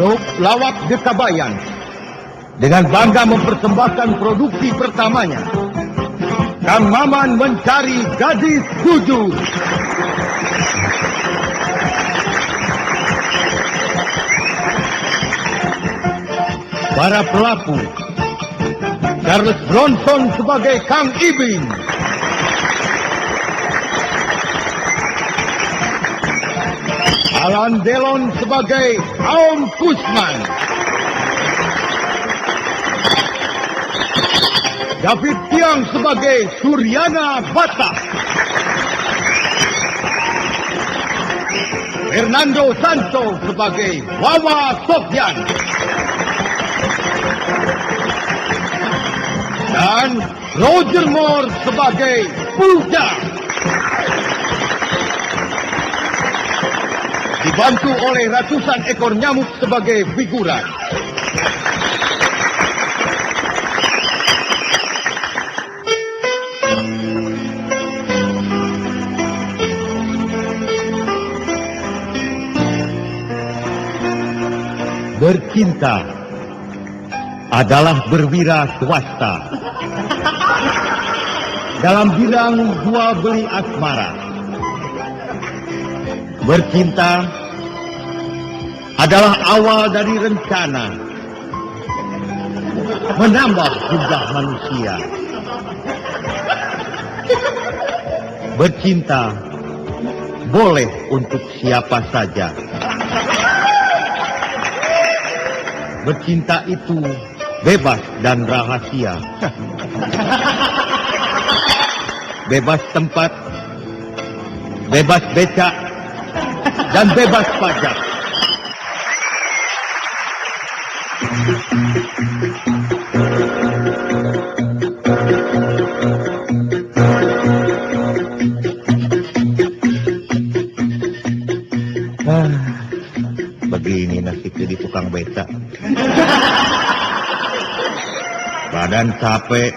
Grup Lawak Dekabayan dengan bangga mempersembahkan produksi pertamanya, Kang Maman Mencari Gadis Jujur. Para pelaku: Charles Bronson sebagai Kang Ibing, Alan Delon sebagai Aom Kusman, David Tiang sebagai Suryana Bata, Fernando Santo sebagai Wawa Sofyan, dan Roger Moore sebagai Pulja. Dibantu oleh ratusan ekor nyamuk sebagai figuran. Bercinta adalah berwira swasta dalam bidang jual beli asmara. Bercinta adalah awal dari rencana menambah jumlah manusia. Bercinta boleh untuk siapa saja. Bercinta itu bebas dan rahasia. Bebas tempat, bebas becak, dan bebas pajak. Begini nasibnya di tukang becak. Badan capek,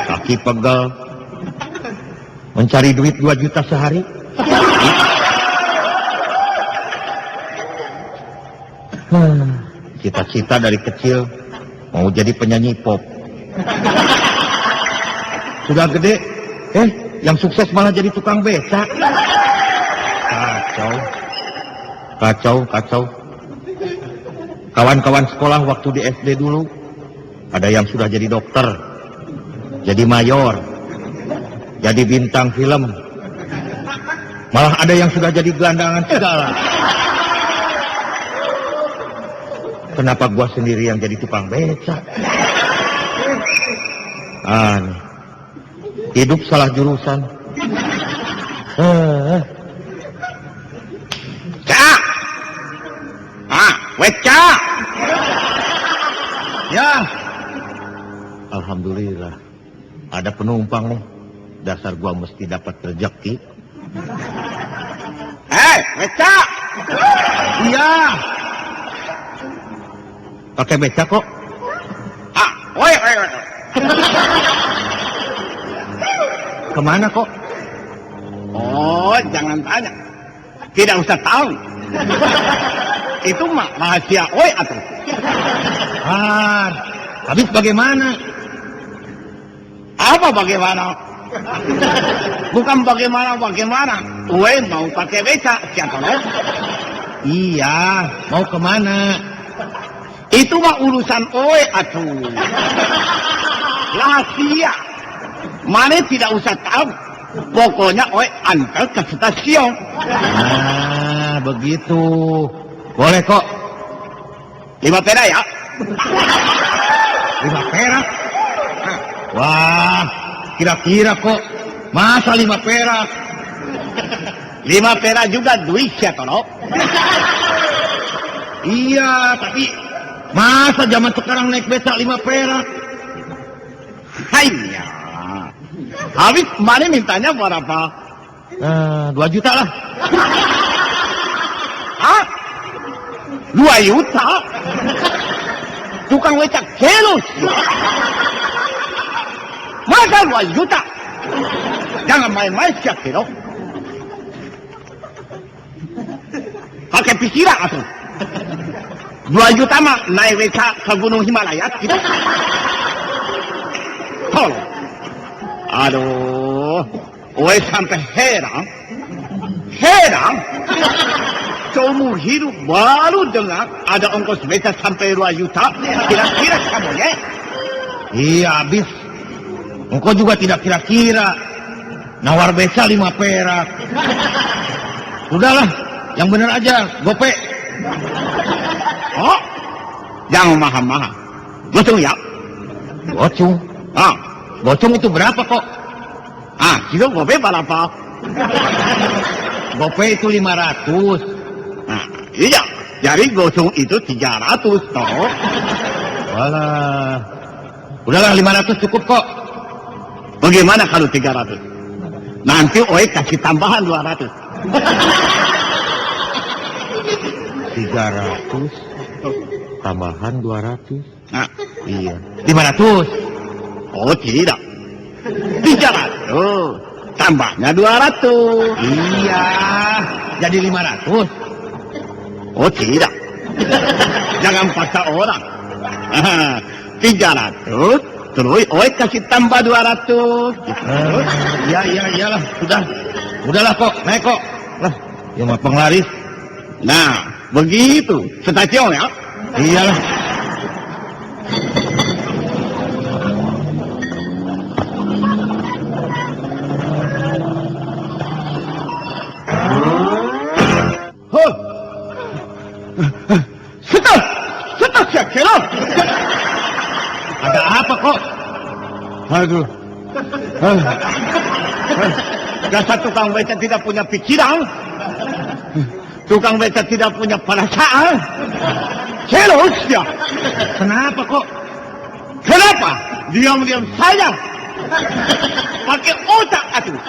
kaki pegel, mencari duit 2 juta sehari. Cita-cita dari kecil mau jadi penyanyi pop. Sudah gede, yang sukses malah jadi tukang becak. Kacau. Kawan-kawan sekolah waktu di SD dulu, ada yang sudah jadi dokter, jadi mayor, jadi bintang film. Malah ada yang sudah jadi gelandangan segala. Kenapa gua sendiri yang jadi tukang becak? Aneh. Hidup salah jurusan. Cak! Weca! Ya. Alhamdulillah. Ada penumpang nih. Dasar gua mesti dapat rezeki. Weca! Iya. Pakai becak kok. Woi. Kemana kok? Oh, jangan tanya. Tidak usah tahu. Itu mah rahasia oi atuh. Habis bagaimana? Apa bagaimana? Bukan bagaimana. Oi mau pakai becak, siapa lo? Iya, mau kemana? Itu mah urusan oi atuh. Rahasia. Mana tidak usah tahu. Pokoknya oi antar ke stasiun. Begitu. Boleh kok. 5 perak ya. 5 perak? Wah, kira-kira kok. Masa 5 perak? 5 perak juga duit siapa lo? Iya, tapi masa zaman sekarang naik becak 5 perak? Haiya. Habis mana mintanya berapa? 2 juta lah. 2 juta? Tukang becak kelus. Masa 2 juta? Jangan main-main siap kilo. Pakai pikiran atuh. 2 juta mah naik beca ke Gunung Himalaya gitu. Tolong. Aduh, gue sampai heran. Seumur hidup baru dengar ada ongkos beca sampai 2 juta. Kira-kira kamu ya? Iya, habis. Engkau juga tidak kira-kira. Nawar beca 5 perak. Sudahlah, yang benar aja, gope. Oh, jangan mahal-mahal. Gocong ya? Gocung. Ah, Gocung itu berapa kok? kilo gope berapa? Gope itu 500. Nah, iya. Jadi gocong itu 300 toh. Walah. Udahlah 500 cukup kok. Bagaimana kalau 300? Nanti Oi kasih tambahan 200. 300 tambahan 200. Nah, Iya. 500. oh tidak. 300. Tambahnya 200. Iya. Jadi 500. Oh tidak. Jangan paksa orang. 300. Terus Oi kasih tambah 200. Iyalah, sudah. Udahlah kok, naik kok. Lah, ya mah penglaris. Nah, begitu. Stasiun ya. Iyalah. Huh. Stop ya, kira. Ada apa kok? Aduh. Dasar tukang beca tidak punya pikiran. Tukang beca tidak punya perasaan. Serius ya. Kenapa kok? Kenapa? Diam-diam saja. Pakai otak atuh.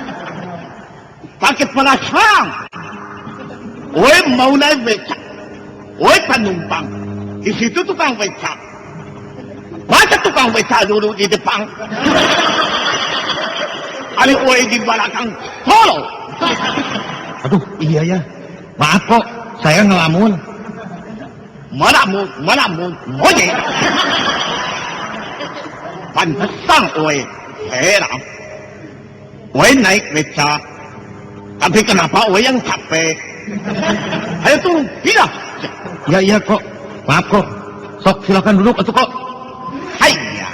Pakai perasaan. Oi mau naik beca. Oi penumpang. Di situ tukang beca. Masa tukang beca dulu di depan? Ali oi di belakang. Tolong. Aduh, iya ya. Maaf kok, saya ngelamun. Melamun, monyet. Pantesan oi heran. Oi naik beca. Tapi kenapa oi yang capek? Ayo turun, tidak. Iya kok. Maaf kok. Sok silakan duduk atuh kok. Hayya.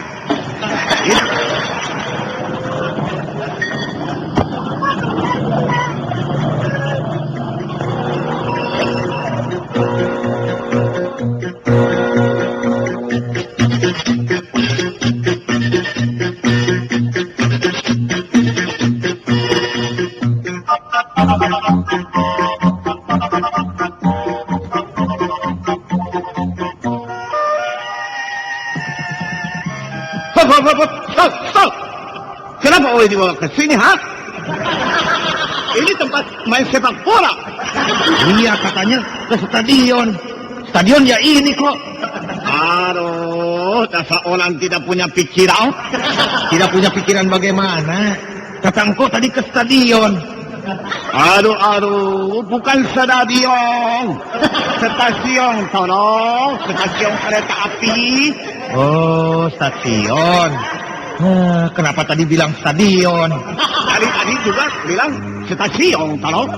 Stop. Kenapa oi dibawa ke sini, ha? Ini tempat main sepak bola. Iya katanya ke stadion. Stadion ya ini kok. Aduh, dasar orang tidak punya pikiran. Tidak punya pikiran bagaimana. Kata engkau tadi ke stadion. Aduh, bukan stadion. Stasiun, tolong. Stasiun kereta api. Oh, stasiun. Kenapa tadi bilang stadion? Tadi juga bilang stasiun, tolong.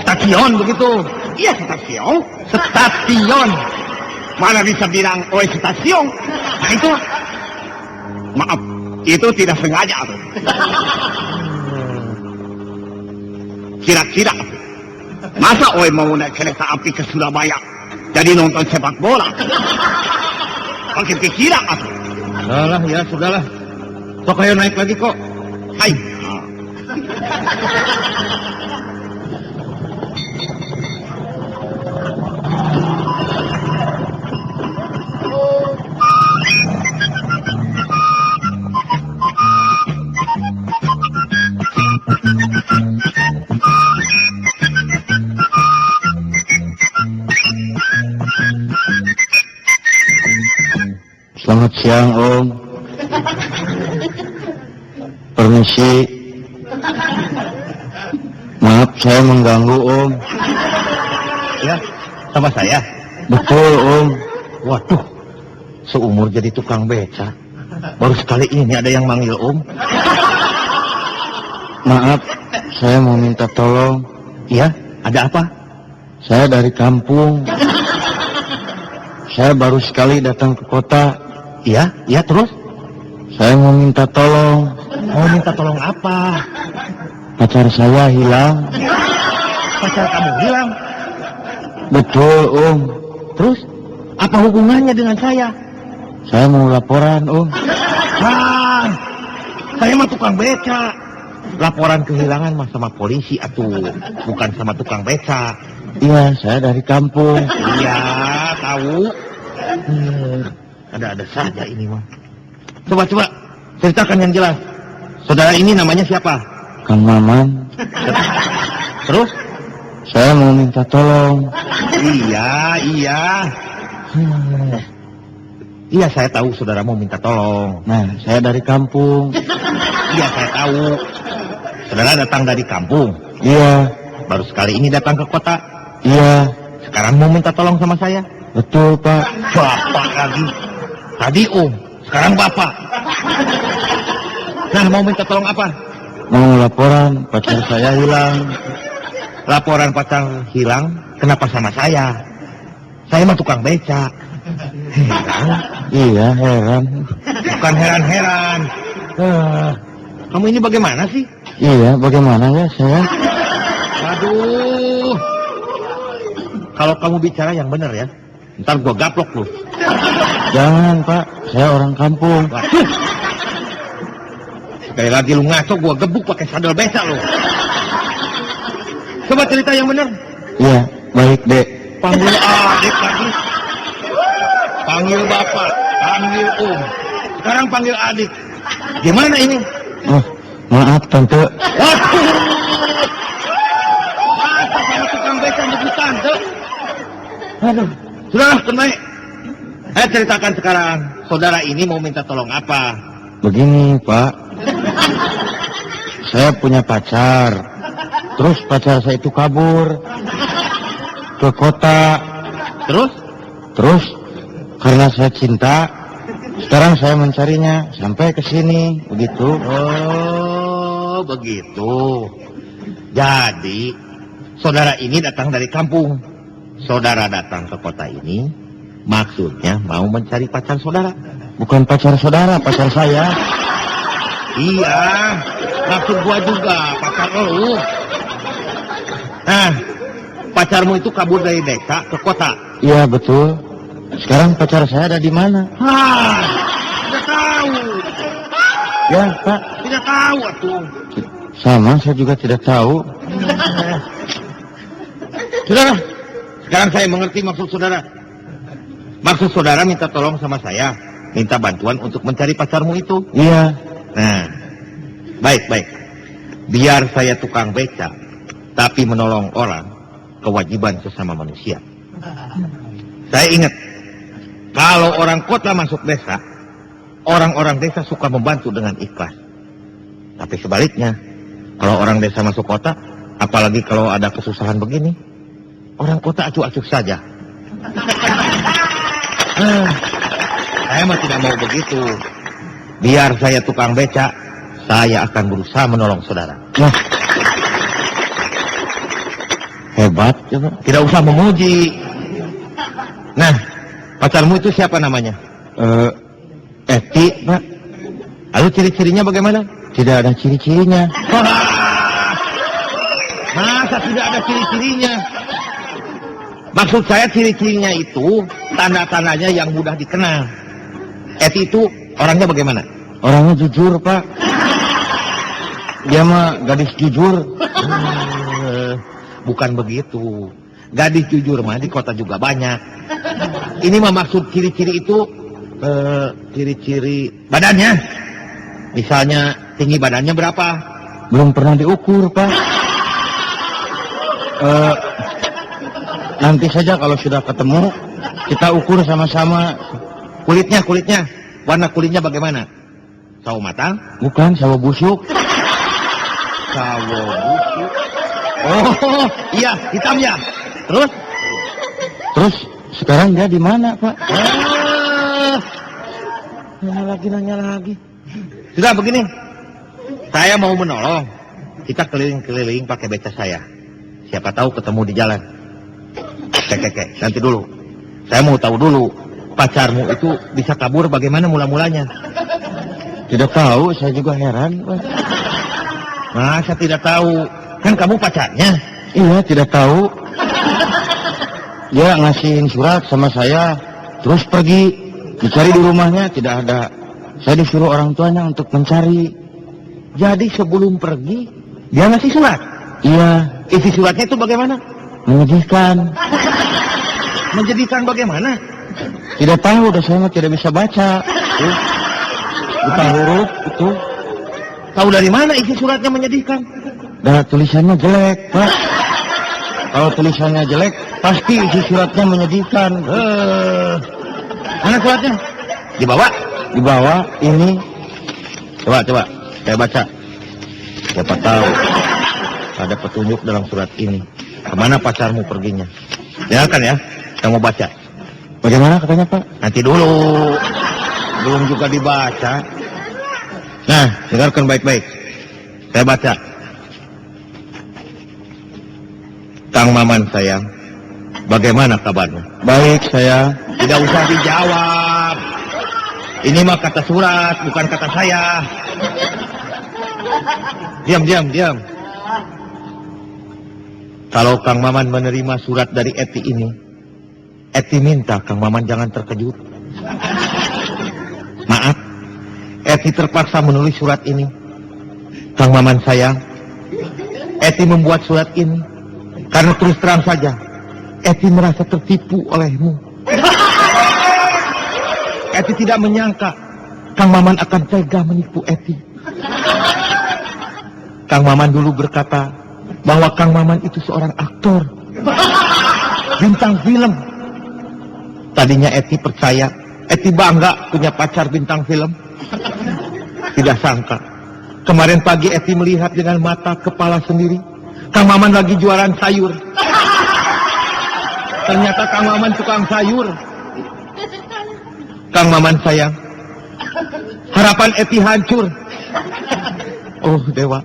Stasiun begitu. Iya, stasiun. Stasiun. Mana bisa bilang, oi stasiun? Nah itu, maaf, itu tidak sengaja. Kira-kira, masa oi mau naik kereta api ke Surabaya, jadi nonton sepak bola? Pakai pikiran, atuh. Sudahlah, ya sudahlah. Sok ayo naik lagi kok. Hai. Selamat siang, Om. Permisi. Maaf saya mengganggu, Om. Ya, sama saya? Betul, Om. Waduh, seumur jadi tukang beca, baru sekali ini ada yang manggil Om. Maaf, saya mau minta tolong. Iya, ada apa? Saya dari kampung. Saya baru sekali datang ke kota. Iya, iya terus? Saya mau minta tolong. Mau minta tolong apa? Pacar saya hilang. Pacar kamu hilang? Betul, Om. Terus? Apa hubungannya dengan saya? Saya mau laporan, Om. Ah, saya mah tukang beca. Laporan kehilangan mah sama polisi atuh, bukan sama tukang beca. Iya, saya dari kampung. Iya, tahu. Ada-ada saja ini mah. Coba, ceritakan yang jelas. Saudara ini namanya siapa? Kang Maman. Terus? Saya mau minta tolong. Iya. Iya, saya tahu saudara mau minta tolong. Nah, saya dari kampung. Iya, saya tahu. Saudara datang dari kampung. Iya, Baru sekali ini datang ke kota. iya. Sekarang mau minta tolong sama saya. Betul, Pak. Bapak lagi. Tadi Om, sekarang Bapak. Nah, mau minta tolong apa? Mau laporan, pacar saya hilang. Laporan pacar hilang, kenapa sama saya? Saya mah tukang beca. Heran? Iya, heran. Bukan heran-heran. Kamu ini bagaimana sih? Iya, bagaimana ya saya? Waduh. Kalau kamu bicara yang benar ya, ntar gua gaplok lu. Jangan, Pak. Saya orang kampung. Waduh. Sekali lagi lu ngaco, gua gebuk pakai sandal beca lu. Coba cerita yang benar. Iya, baik, Dek. Panggil adik lagi. Panggil bapak, panggil Om. Sekarang panggil adik. Gimana ini? Oh, maaf, Tante. Waduh. Masa sama tukang beca begitu tante? Aduh. Sudah, kenai. Ceritakan sekarang. Saudara ini mau minta tolong apa? Begini, Pak. Saya punya pacar. Terus pacar saya itu kabur ke kota. Terus? Karena saya cinta, sekarang saya mencarinya sampai ke sini, begitu. Oh, begitu. Jadi, saudara ini datang dari kampung. Saudara datang ke kota ini, maksudnya mau mencari pacar saudara. Bukan pacar saudara, pacar saya. Iya, maksud gua juga, pacar lu. Nah, pacarmu itu kabur dari desa ke kota. Iya, betul. Sekarang pacar saya ada di mana? Tidak tahu. Ya, Pak. Tidak tahu, atuh. Sama, saya juga tidak tahu. Saudara, sekarang saya mengerti maksud saudara. Maksud saudara minta tolong sama saya. Minta bantuan untuk mencari pacarmu itu. Iya. Nah, baik. Biar saya tukang beca, tapi menolong orang, kewajiban sesama manusia. Saya ingat, kalau orang kota masuk desa, orang-orang desa suka membantu dengan ikhlas. Tapi sebaliknya, kalau orang desa masuk kota, apalagi kalau ada kesusahan begini, orang kota acuh-acuh saja. Saya mah tidak mau begitu. Biar saya tukang beca, saya akan berusaha menolong saudara. Nah, hebat coba. Tidak usah memuji. Nah, pacarmu itu siapa namanya? Eti, Pak. Lalu ciri-cirinya bagaimana? Tidak ada ciri-cirinya. Masa tidak ada ciri-cirinya? Maksud saya ciri-cirinya itu tanda-tandanya yang mudah dikenal. Eti itu orangnya bagaimana? Orangnya jujur, Pak. Dia mah gadis jujur. Bukan begitu. Gadis jujur mah di kota juga banyak. Ini mah maksud ciri-ciri itu ciri-ciri badannya. Misalnya tinggi badannya berapa? Belum pernah diukur, Pak. Nanti saja kalau sudah ketemu, kita ukur sama-sama. Kulitnya. Warna kulitnya bagaimana? Sawo matang? Bukan, sawo busuk. Sawo busuk. Oh, iya, hitam ya. Terus? Terus sekarang dia di mana, Pak? Nanya lagi. Sudah begini, saya mau menolong. Kita keliling-keliling pakai beca saya. Siapa tahu ketemu di jalan. Kek, nanti dulu. Saya mau tahu dulu, pacarmu itu bisa kabur bagaimana mula-mulanya? Tidak tahu, saya juga heran, Pak. Masa tidak tahu? Kan kamu pacarnya. Iya, tidak tahu. Dia ngasihin surat sama saya, terus pergi. Dicari di rumahnya, tidak ada. Saya disuruh orang tuanya untuk mencari. Jadi sebelum pergi, dia ngasih surat? Iya. Isi suratnya itu bagaimana? Menyedihkan. Menjadikan bagaimana? Tidak tahu, udah saya mah tidak bisa baca. Bukan huruf itu. Tahu dari mana isi suratnya menyedihkan? Nah, tulisannya jelek, Pak. Kalau tulisannya jelek, pasti isi suratnya menyedihkan. Mana suratnya? Dibawa? Dibawa ini. Coba, saya baca. Siapa tahu ada petunjuk dalam surat ini. Kemana pacarmu perginya? Dengarkan ya, saya mau baca. Bagaimana katanya, Pak? Nanti dulu. Belum juga dibaca. Nah, dengarkan baik-baik. Saya baca. Kang Maman sayang, bagaimana kabarnya? Baik, saya. Tidak usah dijawab. Ini mah kata surat, bukan kata saya. Diam. Kalau Kang Maman menerima surat dari Eti ini, Eti minta Kang Maman jangan terkejut. Maaf, Eti terpaksa menulis surat ini. Kang Maman sayang, Eti membuat surat ini karena terus terang saja Eti merasa tertipu olehmu. Eti tidak menyangka Kang Maman akan tega menipu Eti. Kang Maman dulu berkata bahwa Kang Maman itu seorang aktor, bintang film. Tadinya Eti percaya, Eti bangga punya pacar bintang film. Tidak sangka, kemarin pagi Eti melihat dengan mata kepala sendiri, Kang Maman lagi jualan sayur. Ternyata Kang Maman tukang sayur. Kang Maman sayang, harapan Eti hancur. Oh dewa,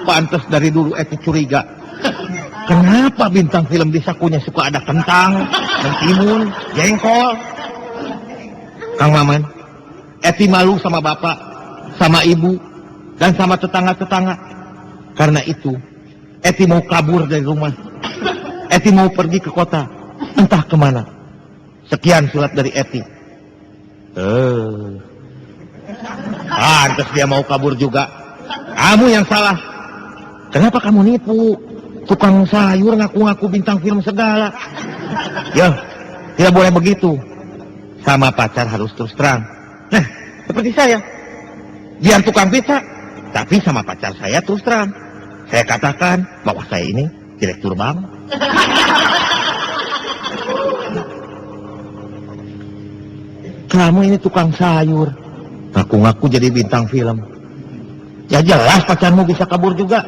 pantas dari dulu Eti curiga. Kenapa bintang film di sakunya suka ada kentang, mentimun, jengkol? Kang Maman, Eti malu sama bapak, sama ibu, dan sama tetangga-tetangga. Karena itu, Eti mau kabur dari rumah. Eti mau pergi ke kota, entah kemana. Sekian surat dari Eti. Pantas dia mau kabur juga. Kamu yang salah. Kenapa kamu nipu? Tukang sayur ngaku-ngaku bintang film segala. Ya, tidak boleh begitu. Sama pacar harus terus terang. Nah, seperti saya. Biar tukang pizza, tapi sama pacar saya terus terang. Saya katakan bahwa saya ini direktur bank. Kamu ini tukang sayur. Ngaku-ngaku jadi bintang film. Ya jelas pacarmu bisa kabur juga.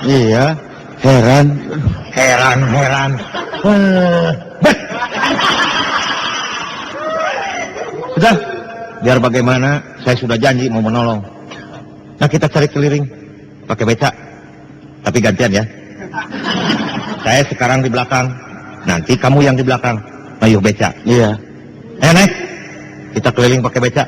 Iya, heran. Sudah, biar bagaimana, saya sudah janji mau menolong. Nah kita cari keliling, pakai beca. Tapi gantian ya. Saya sekarang di belakang, nanti kamu yang di belakang. Ayo beca. Iya. Naik. Kita keliling pakai beca.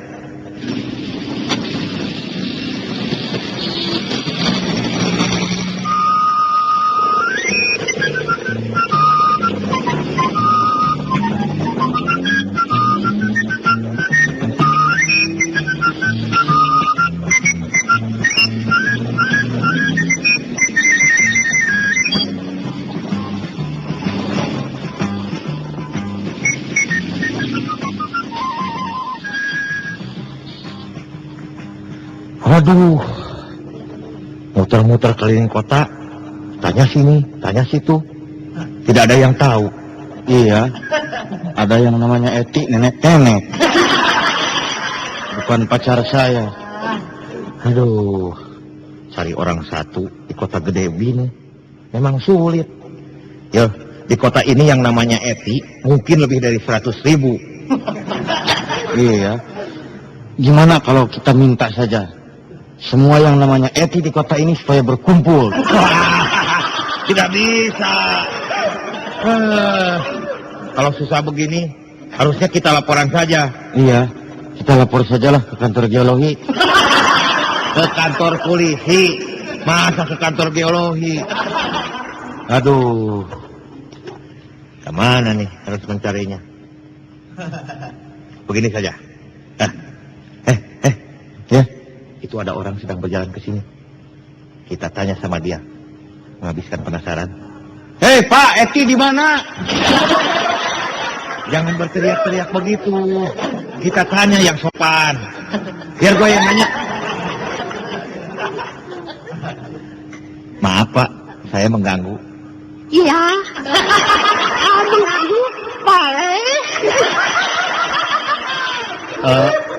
Waduh, muter-muter keliling kota, tanya sini, tanya situ, tidak ada yang tahu. Iya, ada yang namanya Eti, nenek-nenek. Bukan pacar saya. Aduh, cari orang satu di kota gede begini, memang sulit. Ya, Di kota ini yang namanya Eti mungkin lebih dari 100.000. Iya. Gimana kalau kita minta saja semua yang namanya Eti di kota ini supaya berkumpul? Tidak bisa. Kalau susah begini, harusnya kita laporan saja. Iya, kita lapor sajalah ke kantor geologi. Ke kantor polisi. Masa ke kantor geologi? Aduh. Kemana nih harus mencarinya? Begini saja. Ya, Itu ada orang sedang berjalan ke sini. Kita tanya sama dia. Menghabiskan penasaran. hei Pak, Eti di mana? Jangan berteriak-teriak begitu. Kita tanya yang sopan. Biar gue yang nanya. Maaf Pak, saya mengganggu. Iya. Mengganggu. Boleh.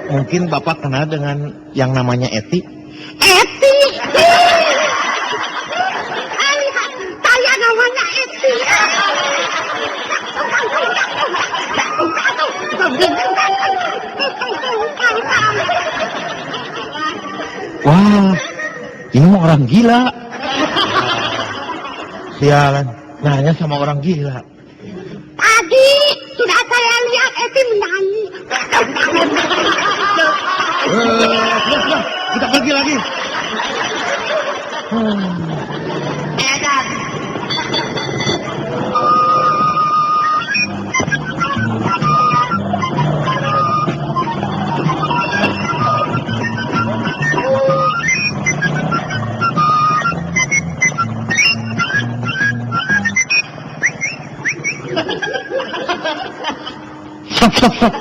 Mungkin Bapak kenal dengan yang namanya Eti? Eti. Saya namanya Eti. Wah, ini mah orang gila. Sialan, nanya sama orang gila. Tadi sudah saya lihat Eti menyanyi. Sudah, kita pergi lagi. Edan. Stop.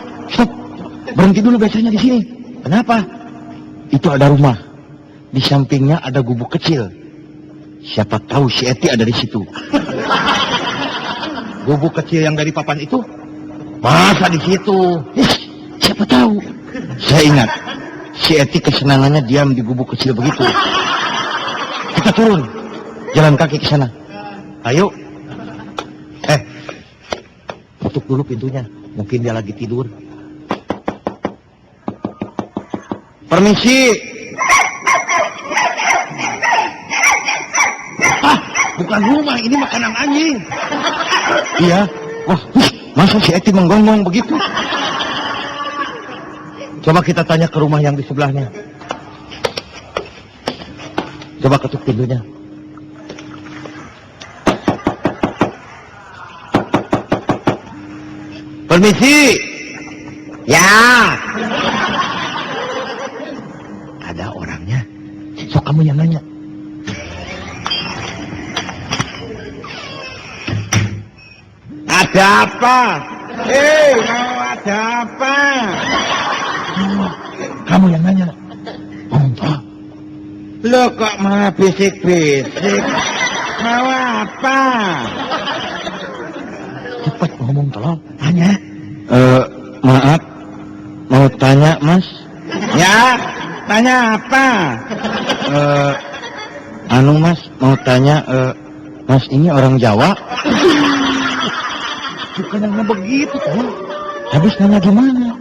Berhenti dulu becanya di sini. Kenapa? Itu ada rumah. Di sampingnya ada gubuk kecil. Siapa tahu si Eti ada di situ. Gubuk kecil yang dari papan itu? Masa di situ? Siapa tahu. Saya ingat, si Eti kesenangannya diam di gubuk kecil begitu. Kita turun, jalan kaki ke sana. Ayo. Tutup dulu pintunya. Mungkin dia lagi tidur. Permisi. Bukan rumah, ini makanan anjing. Iya. Wah, masa si Eti menggonggong begitu? Coba kita tanya ke rumah yang di sebelahnya. Coba ketuk pintunya. Permisi. Ya. Ada orangnya. Sok kamu yang nanya. Ada apa? Mau ada apa? Kamu yang nanya. Oh, lo kok malah bisik-bisik? Mau apa? Cepat ngomong tolong. Tanya. Maaf. Mau tanya, Mas? Ya. Tanya apa? Mas, mau tanya, Mas ini orang Jawa? Bukan nanya begitu, tolong. Habis nanya gimana?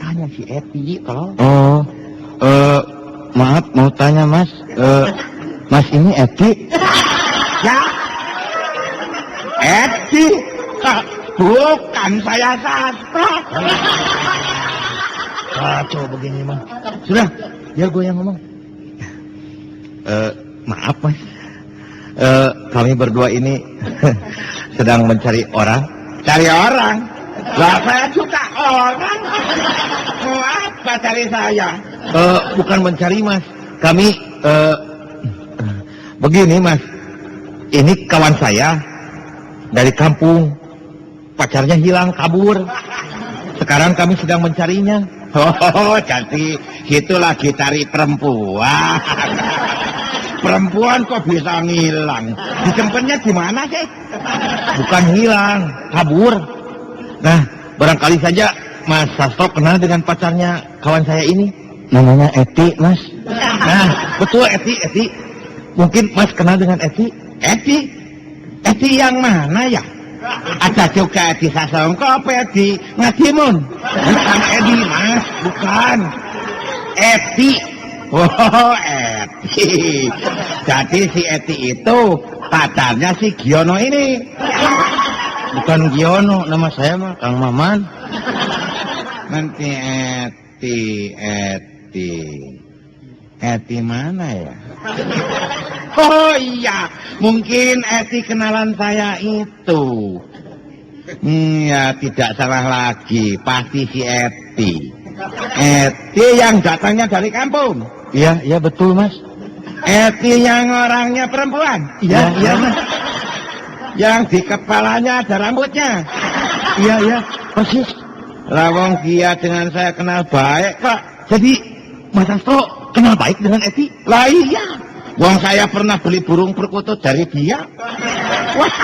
Tanya si Eti, tolong. Oh, maaf, mau tanya, Mas. Mas ini Eti? Ya. Eti. Bukan, saya Sastra. Kacau begini mah. Sudah, biar gue yang ngomong. Maaf Mas. Kami berdua ini sedang mencari orang. Cari orang? Lah saya juga orang. Mau apa cari saya? Bukan mencari Mas. Kami begini Mas. Ini kawan saya dari kampung. Pacarnya hilang, kabur. Sekarang kami sedang mencarinya. Oh, jadi gitu lagi cari perempuan. Perempuan kok bisa ngilang? Dijemputnya di mana sih? Bukan hilang, kabur. Nah, barangkali saja Mas Sastro kenal dengan pacarnya kawan saya ini. Namanya Eti, Mas. Nah, betul Eti. Mungkin Mas kenal dengan Eti? Eti? Eti yang mana ya? Ada juga Edi Sasongko apa Edi Ngadimun? Bukan Edi mas, bukan. Edi. Oh Edi. Jadi si Edi itu pacarnya si Giono ini. Bukan Giono, nama saya mah Kang Maman. Nanti Eti mana ya? Oh iya, mungkin Eti kenalan saya itu. Ya tidak salah lagi, pasti si Eti. Eti yang datangnya dari kampung. Iya, iya betul mas. Eti yang orangnya perempuan. Iya, iya mas. Yang di kepalanya ada rambutnya. Iya, iya, persis. Lawang dia dengan saya kenal baik pak. Jadi Mas Astro kenal baik dengan Eti? Lah iya. Wong saya pernah beli burung perkutut dari dia. Wah,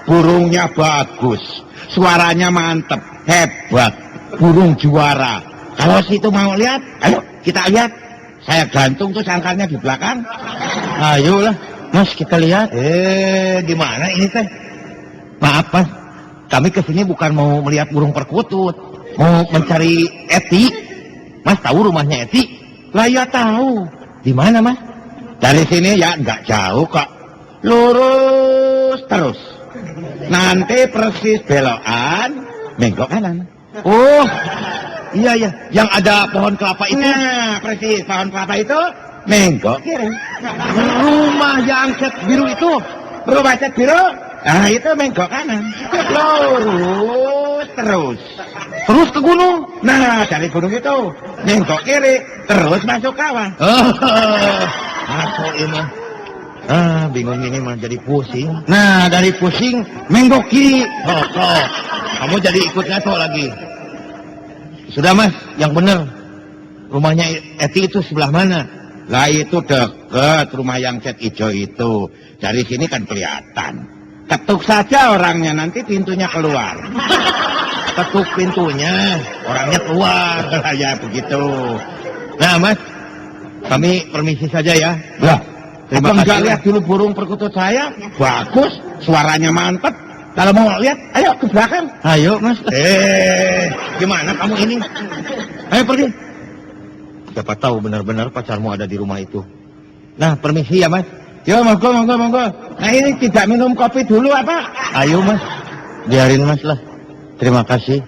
burungnya bagus, suaranya mantep, hebat, burung juara. Kalau situ mau lihat, ayo kita lihat. Saya gantung tuh sangkarnya di belakang. Ayolah, Mas kita lihat. Di mana ini teh? Maaf Mas, kami kesini bukan mau melihat burung perkutut, mau mencari Eti. Mas tahu rumahnya Eti? Lah ya tahu. Di mana Mas? Dari sini ya nggak jauh kok. Lurus terus. Nanti persis belokan, menggok kanan. Oh, iya iya, yang ada pohon kelapa itu. Nah, persis pohon kelapa itu, menggok kiri. Rumah yang cat biru itu. Rumah cat biru, nah itu menggok kanan. Lurus terus. Terus ke gunung. Nah, dari gunung itu, menggok kiri, terus masuk kawah. Masuk ini. Bingung ini mah jadi pusing. Nah, dari pusing menggok kiri. Kamu jadi ikut ngaco lagi. Sudah Mas, yang benar. Rumahnya Eti itu sebelah mana? Lah itu deket rumah yang cat hijau itu. Dari sini kan kelihatan. Ketuk saja orangnya, nanti pintunya keluar. Ketuk pintunya, orangnya keluar. Ya begitu. Nah Mas, kami permisi saja ya. Lah, Terima apa kasih. enggak lihat dulu burung perkutut saya? Bagus, suaranya mantep. Kalau mau lihat, ayo ke belakang. Ayo Mas. Gimana kamu ini? Ayo pergi. Siapa tahu benar-benar pacarmu ada di rumah itu. Nah, permisi ya Mas. Yo, monggo. Nah ini tidak minum kopi dulu apa? Ayo Mas. Biarin Mas lah. Terima kasih.